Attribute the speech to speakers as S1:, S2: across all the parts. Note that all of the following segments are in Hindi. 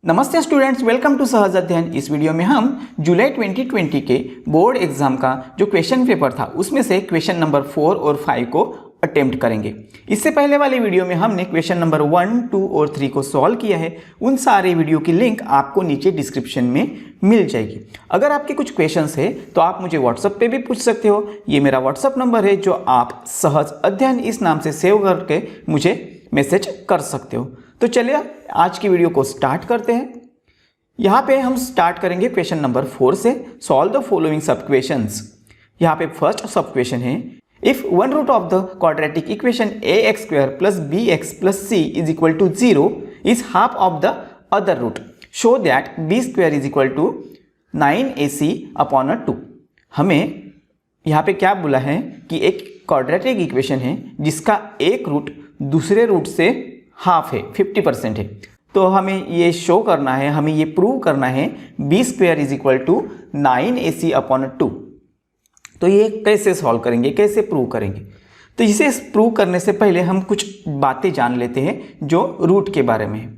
S1: नमस्ते स्टूडेंट्स, वेलकम टू सहज अध्ययन। इस वीडियो में हम जुलाई 2020 के बोर्ड एग्जाम का जो क्वेश्चन पेपर था उसमें से क्वेश्चन नंबर 4 और 5 को अटेम्प्ट करेंगे। इससे पहले वाले वीडियो में हमने क्वेश्चन नंबर 1, 2 और 3 को सॉल्व किया है। उन सारे वीडियो की लिंक आपको नीचे डिस्क्रिप्शन में मिल जाएगी। अगर आपके कुछ क्वेश्चंस है तो आप मुझे व्हाट्सएप पे भी पूछ सकते हो। ये मेरा व्हाट्सएप नंबर है जो आप सहज अध्ययन इस नाम से सेव करके मुझे मैसेज कर सकते हो। तो चलिए आज की वीडियो को स्टार्ट करते हैं। यहाँ पे हम स्टार्ट करेंगे क्वेश्चन नंबर 4 से। Solve the following sub questions. यहाँ पे फर्स्ट सब क्वेश्चन है, if one root of the quadratic equation ax² + bx + c = 0 is half of the other root, show that b² = 9ac/2। हमें यहाँ पे क्या बोला है कि एक क्वाड्रेटिक इक्वेशन है जिसका एक रूट दूसरे रूट से हाफ है, 50% है। तो हमें ये शो करना है, हमें ये प्रूव करना है b² = 9ac/2। तो ये कैसे सॉल्व करेंगे, कैसे प्रूव करेंगे? तो इसे प्रूव करने से पहले हम कुछ बातें जान लेते हैं जो रूट के बारे में है।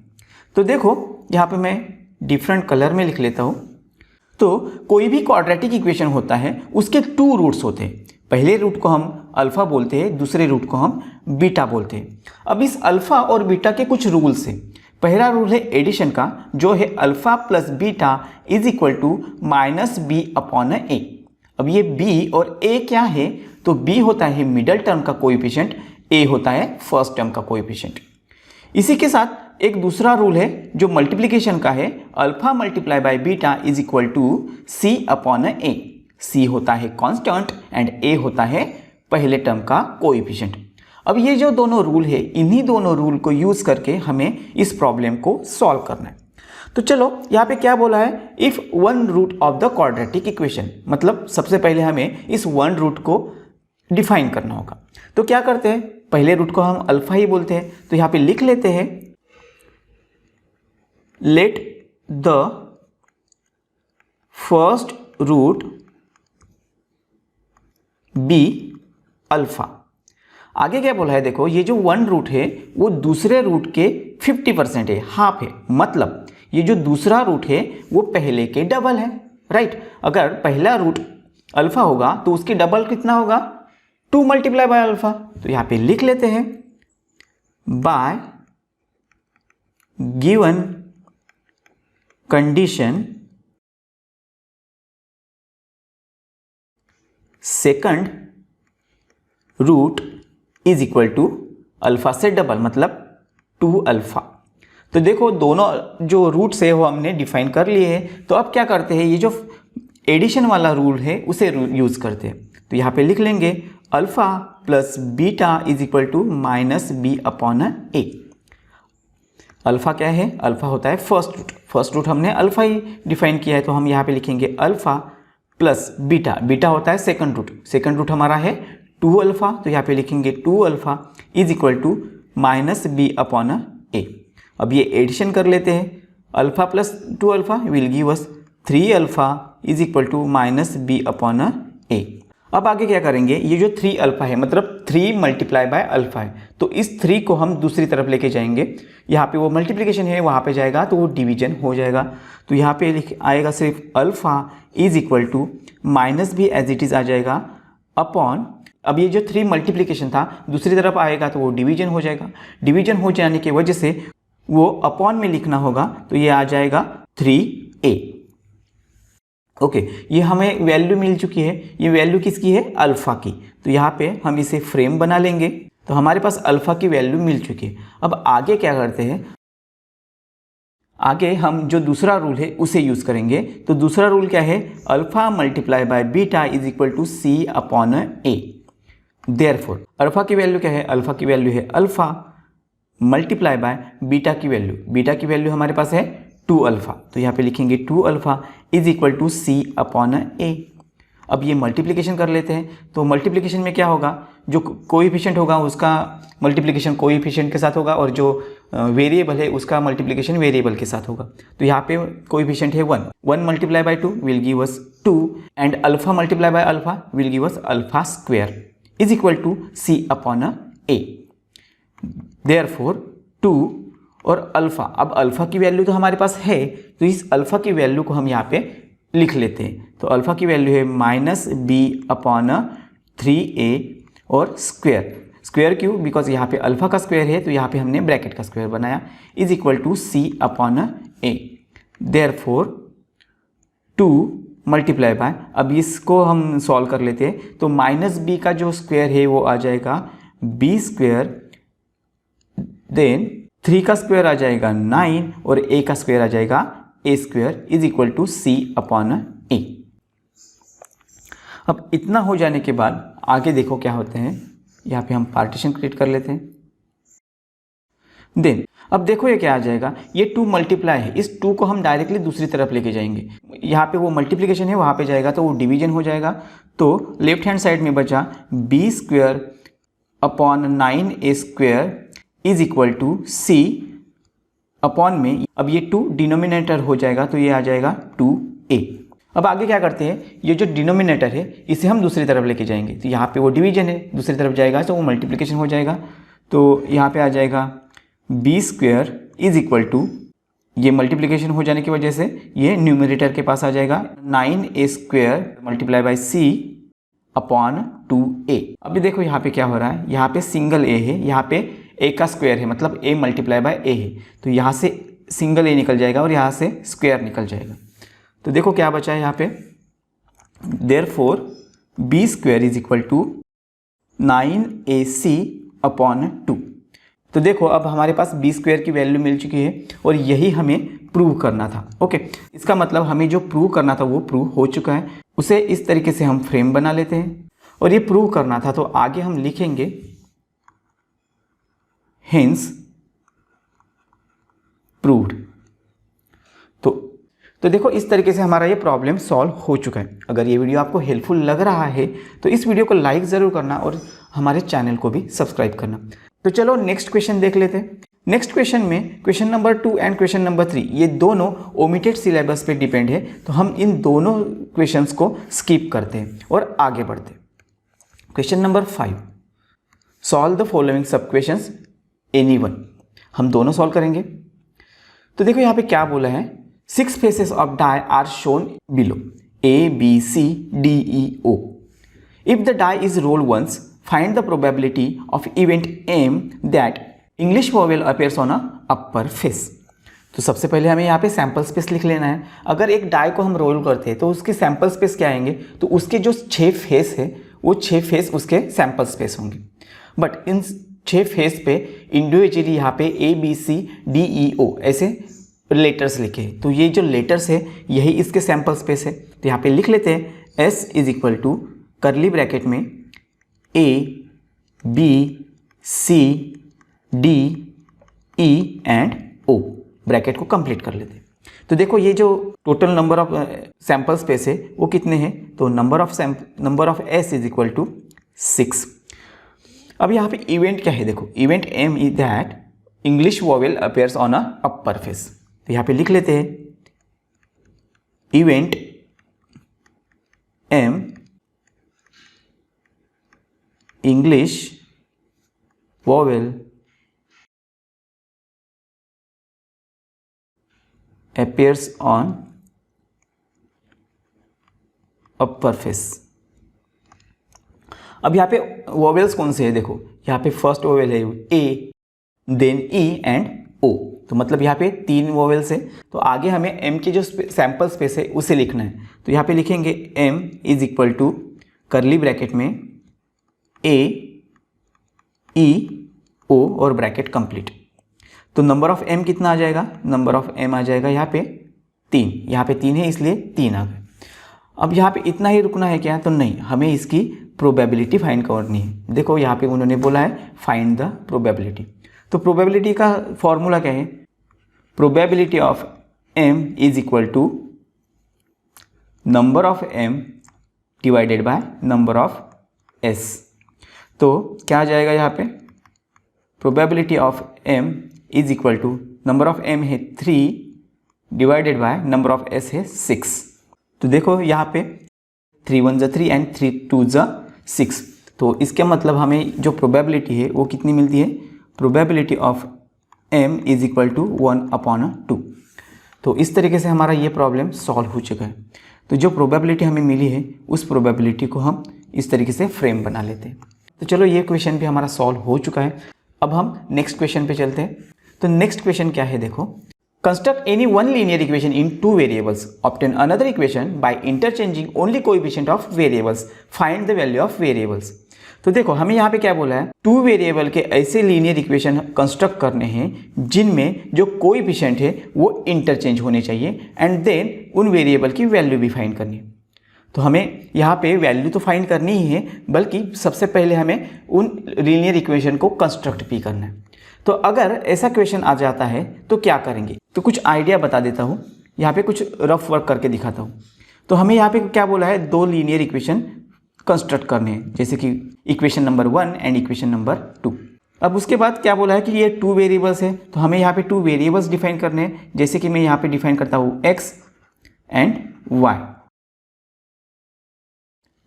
S1: तो देखो यहाँ पे मैं डिफरेंट कलर में लिख लेता हूँ। तो कोई भी क्वाड्रेटिक इक्वेशन होता है उसके 2 रूट्स होते हैं। पहले रूट को हम अल्फा बोलते हैं, दूसरे रूट को हम बीटा बोलते हैं। अब इस अल्फा और बीटा के कुछ रूल्स हैं। पहला रूल है एडिशन का, जो है अल्फा + बीटा = -b/a। अब ये b और a क्या है? तो b होता है मिडल टर्म का कोएफिशिएंट, a होता है फर्स्ट टर्म का कोएफिशिएंट। इसी के साथ एक दूसरा रूल है जो मल्टीप्लिकेशन का है, अल्फा × बीटा = c/a। c होता है कांस्टेंट एंड a होता है पहले टर्म का कोएफिशिएंट। अब ये जो दोनों रूल है, इन्हीं दोनों रूल को यूज करके हमें इस प्रॉब्लम को सॉल्व करना है। तो चलो यहाँ पे क्या बोला है, if one root of the quadratic equation, मतलब सबसे पहले हमें इस वन रूट को डिफाइन करना होगा। तो क्या करते हैं, पहले रूट को हम अल्फा ही बोलते हैं। तो यहाँ पे लिख लेते हैं, let the first root be alpha. आगे क्या बोला है, देखो ये जो वन रूट है वो दूसरे रूट के 50% है, हाफ है। मतलब ये जो दूसरा रूट है वो पहले के डबल है, राइट। अगर पहला रूट अल्फा होगा तो उसकी डबल कितना होगा, 2 × अल्फा। तो यहाँ पे लिख लेते हैं, by given condition second root = alpha से डबल, मतलब 2 अल्फा। तो देखो दोनों जो रूट्स है वो हमने डिफाइन कर लिए हैं। तो अब क्या करते हैं, ये जो एडिशन वाला रूल है उसे यूज करते हैं। तो यहाँ पे लिख लेंगे अल्फा + बीटा = -b/a। अल्फा क्या है, अल्फा होता है फर्स्ट रूट। फर्स्ट रूट हमने अल्फा ही डिफाइन किया है, तो हम यहाँ पे लिखेंगे अल्फा + बीटा। बीटा होता है सेकंड रूट। सेकंड रूट हमारा है 2 अल्फा। तो यहाँ पे लिखेंगे 2 अल्फा = -b/a। अब ये एडिशन कर लेते हैं, alpha + 2 alpha will give us 3 alpha = -b/a। अब आगे क्या करेंगे, ये जो 3 अल्फा है मतलब 3 × अल्फा है, तो इस 3 को हम दूसरी तरफ लेके जाएंगे। यहाँ पे वो मल्टीप्लिकेशन है, वहाँ पे जाएगा तो वो डिवीजन हो जाएगा। तो यहाँ पे आएगा सिर्फ alpha -b as it is आ जाएगा अपॉन। अब ये जो 3 मल्टीप्लिकेशन था दूसरी तरफ आएगा तो वो डिवीजन हो जाएगा। डिवीजन हो जाने की वजह से वो अपॉन में लिखना होगा, तो ये आ जाएगा 3a। ओके, ये हमें वैल्यू मिल चुकी है। ये वैल्यू किसकी है, अल्फा की। तो यहाँ पे हम इसे फ्रेम बना लेंगे। तो हमारे पास अल्फा की वैल्यू मिल चुकी है। अब आगे क्या करते हैं, आगे हम जो दूसरा रूल है उसे यूज करेंगे। तो दूसरा रूल क्या है, alpha × beta = c/a। Therefore alpha की वैल्यू क्या है, अल्फा की वैल्यू है अल्फा × बीटा की वैल्यू। बीटा की वैल्यू हमारे पास है 2 अल्फा। तो यहाँ पे लिखेंगे 2 अल्फा = c/a। अब ये मल्टीप्लिकेशन कर लेते हैं। तो मल्टीप्लिकेशन में क्या होगा, जो कोएफिशिएंट होगा उसका मल्टीप्लिकेशन कोएफिशिएंट के साथ होगा, और जो वेरिएबल है उसका मल्टीप्लिकेशन वेरिएबल के साथ होगा। तो यहाँ पे कोएफिशिएंट है 1 × 2 will give us 2 and alpha × alpha will give us α² = c/a। Therefore 2 और अल्फ़ा। अब अल्फ़ा की वैल्यू तो हमारे पास है, तो इस अल्फ़ा की वैल्यू को हम यहाँ पे लिख लेते हैं। तो अल्फ़ा की वैल्यू है -b/3a और स्क्वायर क्यों? बिकॉज यहाँ पे अल्फ़ा का स्क्वायर है, तो यहाँ पे हमने ब्रैकेट का स्क्वायर बनाया, is equal to c/a। Therefore 2 multiply by, अब इसको हम सॉल्व कर लेते हैं। तो -b का जो स्क्वायर है वो आ जाएगा b², देन 3 का स्क्वायर आ जाएगा 9 और a का स्क्वायर आ जाएगा a² is equal to c/a। अब इतना हो जाने के बाद आगे देखो क्या होते हैं। यहाँ पे हम पार्टीशन क्रिएट कर लेते हैं। देन अब देखो ये क्या आ जाएगा, ये 2 मल्टीप्लाई है, इस 2 को हम डायरेक्टली दूसरी तरफ लेके जाएंगे। यहाँ पे वो मल्टीप्लिकेशन है, वहाँ पे जाएगा तो वो डिवीजन हो जाएगा। तो लेफ्ट हैंड साइड में बचा b²/9a² is equal to c upon में, अब ये 2 डिनोमिनेटर हो जाएगा तो ये आ जाएगा 2a। अब आगे क्या करते हैं, ये जो डिनोमिनेटर है इसे हम दूसरी तरफ लेके जाएंगे। तो यहाँ पे वो डिवीजन है, दूसरी तरफ जाएगा तो वो मल्टीप्लिकेशन हो जाएगा। तो यहाँ पे आ जाएगा b² इज इक्वल टू, ये मल्टीप्लिकेशन हो जाने की वजह से ये न्यूमरेटर के पास आ जाएगा 9a² multiply by c upon 2a। अभी देखो यहाँ पे क्या हो रहा है, यहाँ पे सिंगल a है, यहाँ पे a का स्क्वायर है, मतलब a मल्टीप्लाई बाय a है। तो यहाँ से सिंगल a निकल जाएगा और यहाँ से स्क्वायर निकल जाएगा। तो देखो क्या बचा है यहाँ पे, therefore b² is equal to 9ac upon 2। तो देखो अब हमारे पास b² की वैल्यू मिल चुकी है और यही हमें प्रूव करना था। ओके, इसका मतलब हमें जो प्रूव करना था वो प्रूव हो चुका है। उसे इस तरीके से हम फ्रेम बना लेते हैं और ये प्रूव करना था, तो आगे हम लिखेंगे हेंस प्रूव्ड। तो देखो इस तरीके से हमारा ये प्रॉब्लम सॉल्व हो चुका है। अगर ये वीडियो आपको हेल्पफुल लग रहा है तो इस वीडियो को लाइक ज़रूर करना और हमारे चैनल को भी सब्सक्राइब करना। तो चलो नेक्स्ट क्वेश्चन देख लेते हैं। नेक्स्ट क्वेश्चन में question number 2 and question number 3 ये दोनों ओमिटेड सिलेबस पे डिपेंड है, तो हम इन दोनों क्वेश्चंस को स्किप करते हैं और आगे बढ़ते हैं। Question number 5, solve the following sub questions any one. हम दोनों सॉल्व करेंगे। तो देखो यहाँ पे क्या बोला है, 6 faces of die are shown below A, B, C, D, E, O. If the die is rolled once, find the probability of event M that English vowel appears on a upper face. तो सबसे पहले हमें यहाँ पे सैम्पल स्पेस लिख लेना है। अगर एक डाई को हम रोल करते हैं तो उसके सैम्पल स्पेस क्या आएंगे, तो उसके जो 6 फेस है वो 6 फेस उसके सैम्पल स्पेस होंगे। बट इन 6 फेस पे इंडिविजुअली यहाँ पे A, B, C, D, E, O ऐसे लेटर्स लिखे, तो ये जो लेटर्स है यही इसके सैम्पल स्पेस है। तो यहाँ पे लिख लेते हैं S is equal to curly bracket में A, B, C, D, E and O, bracket को कंप्लीट कर लेते हैं। तो देखो ये जो total number of sample space है वो कितने हैं, तो number of S is equal to 6। अब यहाँ पे इवेंट क्या है, देखो event M is that English vowel appears on a upper face. तो यहाँ पे लिख लेते हैं event M English vowel appears on upper face। अब यहाँ पे वोवेल्स कौन से है, देखो यहाँ पे फर्स्ट वोवेल है A, then E and O। तो मतलब यहाँ पे 3 वोवेल्स है, तो आगे हमें M की जो सैम्पल स्पेस है उसे लिखना है। तो यहाँ पे लिखेंगे M is equal to curly bracket में A, E, O और ब्रैकेट कंप्लीट। तो नंबर ऑफ M कितना आ जाएगा, नंबर ऑफ M आ जाएगा यहाँ पे 3, यहाँ पे 3 है इसलिए 3 आ गए। अब यहाँ पे इतना ही रुकना है क्या, तो नहीं, हमें इसकी प्रोबेबिलिटी फाइंड करनी है। देखो यहाँ पे उन्होंने बोला है फाइंड द प्रोबेबिलिटी। तो प्रोबेबिलिटी का फॉर्मूला क्या है, probability of M is equal to number of M divided by number of S। तो क्या आ जाएगा यहाँ पे, probability of M is equal to number of M है 3 divided by number of S है 6। तो देखो यहाँ पे 3 1 जा 3 एंड 3 2 जा 6। तो इसके मतलब हमें जो प्रोबेबिलिटी है वो कितनी मिलती है, probability of m is equal to 1/2। तो इस तरीके से हमारा ये प्रॉब्लम सॉल्व हो चुका है। तो जो प्रोबेबिलिटी हमें मिली है उस प्रोबेबिलिटी को हम इस तरीके से फ्रेम बना लेते हैं। तो चलो ये क्वेश्चन भी हमारा सॉल्व हो चुका है। अब हम नेक्स्ट क्वेश्चन पे चलते हैं। तो नेक्स्ट क्वेश्चन क्या है, देखो, construct any one linear equation in two variables, obtain another equation by interchanging only coefficient of variables, find the value of variables. तो देखो हमें यहाँ पे क्या बोला है, टू वेरिएबल के ऐसे लीनियर इक्वेशन कंस्ट्रक्ट करने हैं जिनमें जो कोएफिशिएंट है वो इंटरचेंज होने चाहिए एंड देन उन वेरिएबल की वैल्यू भी फाइंड करनी है। तो हमें यहाँ पे वैल्यू तो फाइंड करनी ही है, बल्कि सबसे पहले हमें उन लीनियर इक्वेशन को कंस्ट्रक्ट भी करना है। तो अगर ऐसा क्वेश्चन आ जाता है तो क्या करेंगे, तो कुछ आइडिया बता देता हूँ, यहाँ पे कुछ रफ वर्क करके दिखाता हूँ। तो हमें यहाँ पे क्या बोला है, दो लीनियर इक्वेशन कंस्ट्रक्ट करने हैं, जैसे कि equation number 1 and equation number 2। अब उसके बाद क्या बोला है कि ये टू वेरिएबल्स है, तो हमें यहाँ पे टू वेरिएबल्स डिफाइन करने हैं, जैसे कि मैं यहाँ पे डिफाइन करता हूँ x एंड y।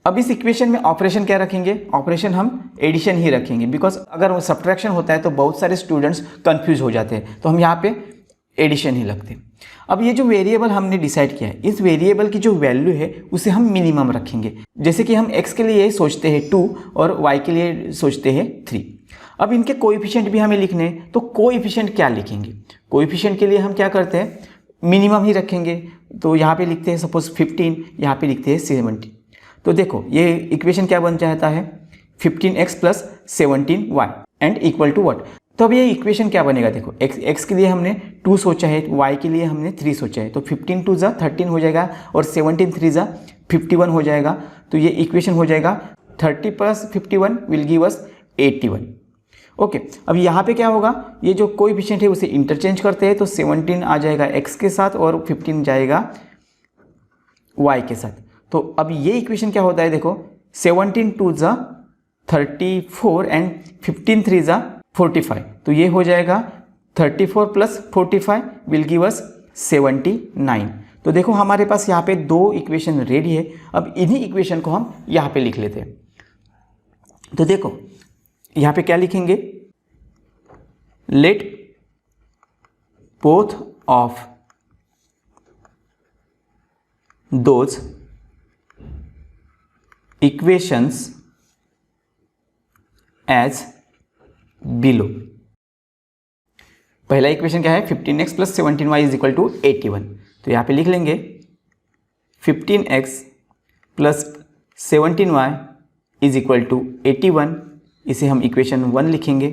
S1: अब इस इक्वेशन में ऑपरेशन क्या रखेंगे, ऑपरेशन हम एडिशन ही रखेंगे, बिकॉज अगर सब्ट्रैक्शन होता है तो बहुत सारे स्टूडेंट्स कंफ्यूज हो जाते हैं, तो हम यहाँ पे एडिशन ही लगते हैं। अब ये जो वेरिएबल हमने डिसाइड किया है, इस वेरिएबल की जो वैल्यू है उसे हम मिनिमम रखेंगे, जैसे कि हम x के लिए सोचते हैं 2 और y के लिए सोचते हैं 3। अब इनके कोएफिशिएंट भी हमें लिखने हैं, तो कोएफिशिएंट क्या लिखेंगे, कोएफिशिएंट के लिए हम क्या करते हैं, मिनिमम ही रखेंगे। तो यहाँ पे लिखते हैं सपोज 15, यहाँ पे लिखते हैं 70। तो देखो ये इक्वेशन क्या बन जाता है, 15x plus 17y and equal to what. तो अब ये इक्वेशन क्या बनेगा, देखो x के लिए हमने 2 सोचा है, y के लिए हमने 3 सोचा है, तो 15 2 ज़ा 13 हो जाएगा और 17 3 ज़ा 51 हो जाएगा। तो ये इक्वेशन हो जाएगा 30 plus 51 will give us 81। Okay, अब यहाँ पे क्या होगा, ये जो कोएफिशिएंट है उसे इंटरचेंज करते हैं, तो 17 आ जाएगा x के साथ और 15 जाएगा y के साथ। तो अब ये इक्वेशन क्या होता है, देखो 17 2 ज़ा 34 एंड 15 3 ज़ा 45, तो ये हो जाएगा 34 प्लस 45 विल गिव अस 79। तो देखो हमारे पास यहाँ पे दो इक्वेशन रेडी है। अब इन्हीं इक्वेशन को हम यहाँ पे लिख लेते हैं। तो देखो यहाँ पे क्या लिखेंगे, let both of those equations as below. पहला इक्वेशन क्या है, 15x plus 17y is equal to 81। तो यहाँ पे लिख लेंगे 15x plus 17y is equal to 81, इसे हम इक्वेशन 1 लिखेंगे।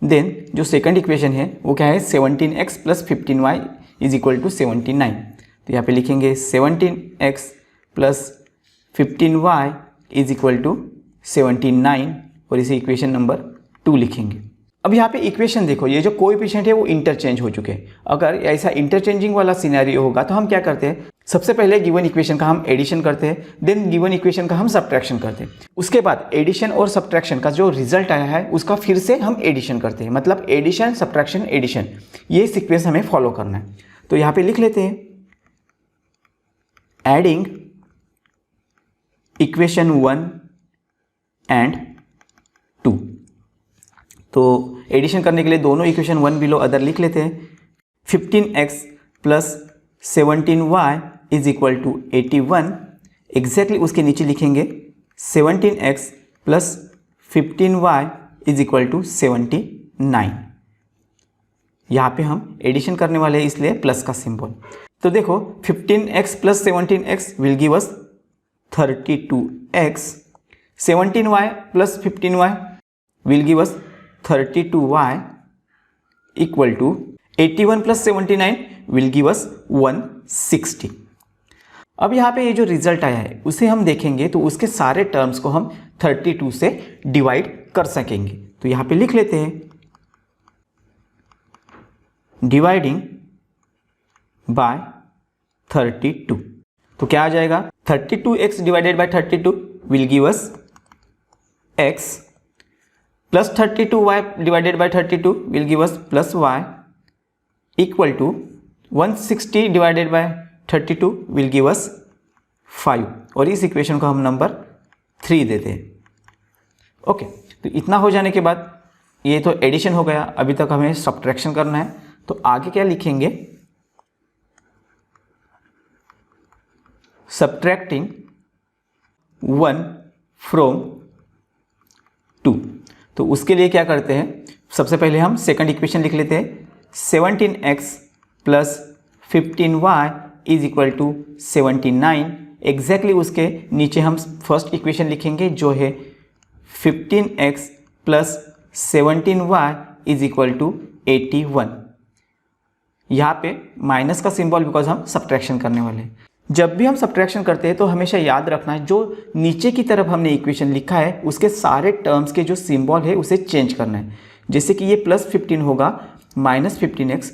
S1: देन जो सेकंड इक्वेशन है वो क्या है, 17x plus 15y is equal to 79। तो यहाँ पे लिखेंगे 17x plus 15y is equal to 79 और इसे इक्वेशन नंबर 2 लिखेंगे। अब यहाँ पे इक्वेशन देखो, ये जो कोएफिशिएंट है वो इंटरचेंज हो चुके हैं। अगर ऐसा इंटरचेंजिंग वाला सिनेरियो होगा तो हम क्या करते हैं, सबसे पहले गिवन इक्वेशन का हम एडिशन करते हैं, देन गिवन इक्वेशन का हम सब्ट्रैक्शन करते हैं। उसके बाद एडिशन और सब्ट्रैक्शन का जो रिजल्ट आया है उसका फिर से हम एडिशन करते हैं, मतलब एडिशन सब्ट्रैक्शन एडिशन, ये सीक्वेंस हमें फॉलो करना है। तो यहाँ पे लिख लेते हैं एडिंग इक्वेशन 1 एंड 2। तो एडिशन करने के लिए दोनों इक्वेशन 1 बिलो अदर लिख लेते हैं। 15x plus 17y is equal to 81, exactly उसके नीचे लिखेंगे 17x plus 15y is equal to 79। यहाँ पे हम एडिशन करने वाले हैं इसलिए प्लस का सिंबल। तो देखो 15x plus 17x will give us 32x, 17y plus 15y will give us 32y equal to 81 plus 79 will give us 160। अब यहाँ पे ये जो रिजल्ट आया है उसे हम देखेंगे तो उसके सारे टर्म्स को हम 32 से डिवाइड कर सकेंगे। तो यहाँ पे लिख लेते हैं डिवाइडिंग बाय 32। तो क्या आ जाएगा, 32x divided by 32 will give us x plus 32y divided by 32 will give us plus y equal to 160 divided by 32 will give us 5, और इस इक्वेशन को हम नंबर 3 देते हैं। ओके, तो इतना हो जाने के बाद ये तो एडिशन हो गया, अभी तक हमें सब्ट्रैक्शन करना है। तो आगे क्या लिखेंगे, सब्ट्रैक्टिंग 1 फ्रॉम 2। तो उसके लिए क्या करते हैं, सबसे पहले हम सेकंड इक्वेशन लिख लेते हैं। 17x plus 15y is equal to 79। Exactly उसके नीचे हम फर्स्ट इक्वेशन लिखेंगे जो है 15x plus 17y is equal to 81। यहाँ पे माइनस का सिंबल बिकॉज हम सब्ट्रैक्शन करने वाले हैं। जब भी हम सब्ट्रैक्शन करते हैं तो हमेशा याद रखना है जो नीचे की तरफ हमने इक्वेशन लिखा है उसके सारे टर्म्स के जो सिंबल है उसे चेंज करना है। जैसे कि ये प्लस 15 होगा माइनस 15x,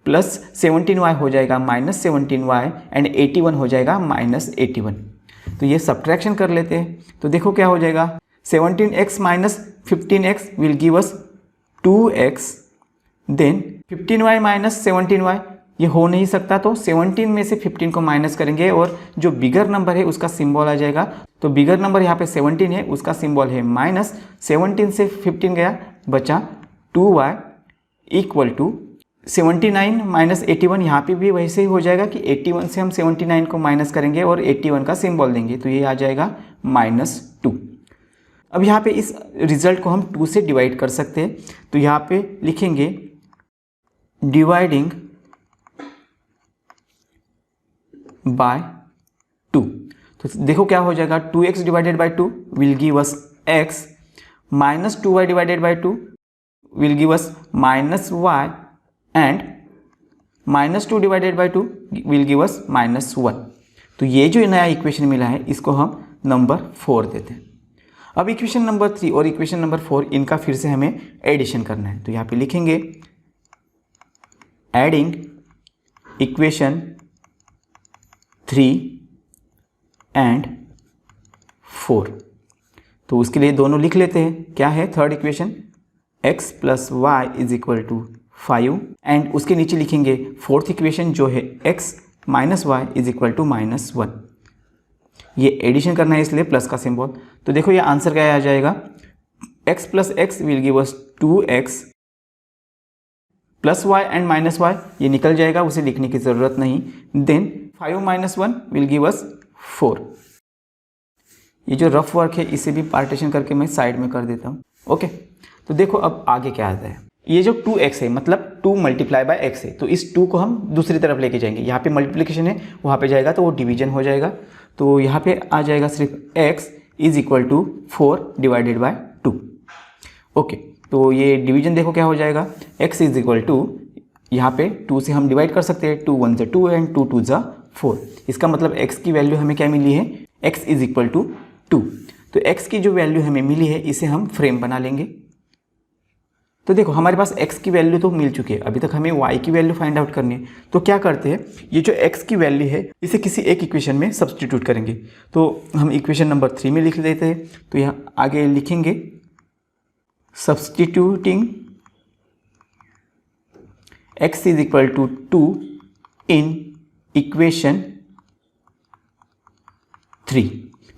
S1: प्लस 17y हो जाएगा माइनस 17y एंड 81 हो जाएगा माइनस 81। तो ये सब्ट्रैक्शन कर लेते हैं। तो देखो क्या हो जाएगा, 17x minus 15x will give us 2x, then 15y minus 17y, ये हो नहीं सकता तो 17 में से 15 को माइनस करेंगे और जो बिगर नंबर है उसका सिंबल आ जाएगा। तो बिगर नंबर यहाँ पे 17 है, उसका सिंबल है माइनस। 17 से 15 गया, बचा 2y इक्वल टू 79 माइनस 81। यहाँ पे भी वैसे ही हो जाएगा कि 81 से हम 79 को माइनस करेंगे और 81 का सिंबल देंगे, तो ये आ जाएगा -2। अब यहाँ पे इस रिजल्ट को हम 2 से डिवाइड कर सकते हैं। तो यहाँ पे लिखेंगे डिवाइडिंग बाय 2। तो देखो क्या हो जाएगा, 2x divided by 2 will give us x, minus 2y divided by 2 will give us -y and -2 divided by 2 will give अस -1। तो ये जो नया इक्वेशन मिला है इसको हम नंबर 4 देते हैं। अब इक्वेशन नंबर 3 और इक्वेशन नंबर 4 इनका फिर से हमें एडिशन करना है। तो यहाँ पे लिखेंगे एडिंग इक्वेशन 3 एंड 4। तो उसके लिए दोनों लिख लेते हैं। क्या है third equation, x plus y is equal to 5 and उसके नीचे लिखेंगे फोर्थ इक्वेशन जो है x minus y is equal to -1। ये एडिशन करना है इसलिए प्लस का सिंबल। तो देखो ये आंसर क्या आ जाएगा, x plus x will give us 2x plus y and minus y, ये निकल जाएगा, उसे लिखने की ज़रूरत नहीं। Then 5 minus 1 will give us 4। ये जो रफ वर्क है इसे भी पार्टीशन करके मैं साइड में कर देता हूँ। ओके, तो देखो अब आगे क्या आता है। ये जो 2x है मतलब 2 मल्टीप्लाई बाय x है, तो इस 2 को हम दूसरी तरफ लेके जाएंगे। यहाँ पे मल्टीप्लिकेशन है, वहाँ पे जाएगा तो वो डिवीजन हो जाएगा। तो यहाँ पे आ जाएगा सिर्फ x is equal to 4 divided by 2। Okay, तो ये डिवीजन देखो क्या हो जाएगा, x इज इक्वल टू, यहाँ पे 2 से हम डिवाइड कर सकते हैं, 2 1 ज़ा 2 एंड 2 2 ज़ा 4। इसका मतलब x की वैल्यू हमें क्या मिली है, x इज इक्वल टू 2। तो x की जो वैल्यू हमें मिली है इसे हम फ्रेम बना लेंगे। तो देखो हमारे पास x की वैल्यू तो मिल चुकी है, अभी तक हमें y की वैल्यू फाइंड आउट करनी है। तो क्या करते हैं, ये जो x की वैल्यू है इसे किसी एक इक्वेशन में सब्सटीट्यूट करेंगे। तो हम इक्वेशन नंबर 3 में लिख देते हैं। तो यहाँ आगे लिखेंगे substituting x is equal to 2 in equation 3।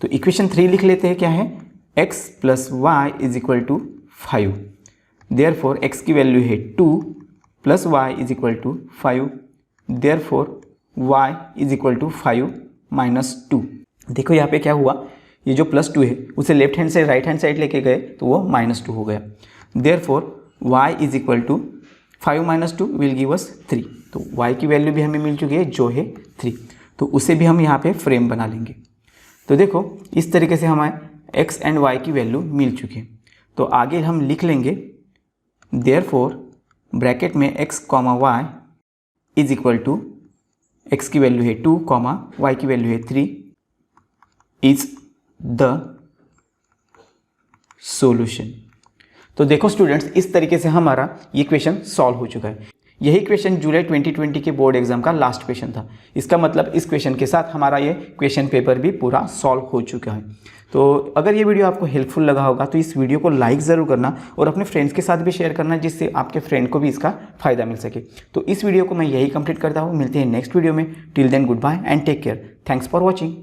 S1: तो इक्वेशन 3 लिख लेते हैं, क्या है, x plus y is equal to 5। Therefore x की वैल्यू है 2 plus y is equal to 5। Therefore y is equal to 5 minus 2। देखो यहाँ पे क्या हुआ, ये जो +2 है उसे लेफ्ट हैंड से राइट हैंड साइड लेके गए तो वो -2 हो गया। Therefore y is equal to 5 minus 2 will give us 3। तो y की वैल्यू भी हमें मिल चुकी है जो है 3। तो उसे भी हम यहाँ पे फ्रेम बना लेंगे। तो देखो इस तरीके से हमें x एंड y की वैल्यू मिल चुकी है। तो आगे हम लिख लेंगे देयरफॉर ब्रैकेट में x comma y is equal to, x की वैल्यू है 2 कॉमा y की वैल्यू है 3 इज द सॉल्यूशन। तो देखो स्टूडेंट्स, इस तरीके से हमारा ये क्वेश्चन सॉल्व हो चुका है। यही क्वेश्चन जुलाई 2020 के बोर्ड एग्जाम का लास्ट क्वेश्चन था। इसका मतलब इस क्वेश्चन के साथ हमारा ये क्वेश्चन पेपर भी पूरा सॉल्व हो चुका है। तो अगर ये वीडियो आपको हेल्पफुल लगा होगा तो इस वीडियो को लाइक ज़रूर करना और अपने फ्रेंड्स के साथ भी शेयर करना, जिससे आपके फ्रेंड को भी इसका फ़ायदा मिल सके। तो इस वीडियो को मैं यही कंप्लीट करता हूँ। मिलते हैं नेक्स्ट वीडियो में। Till then good bye and take care. Thanks for watching.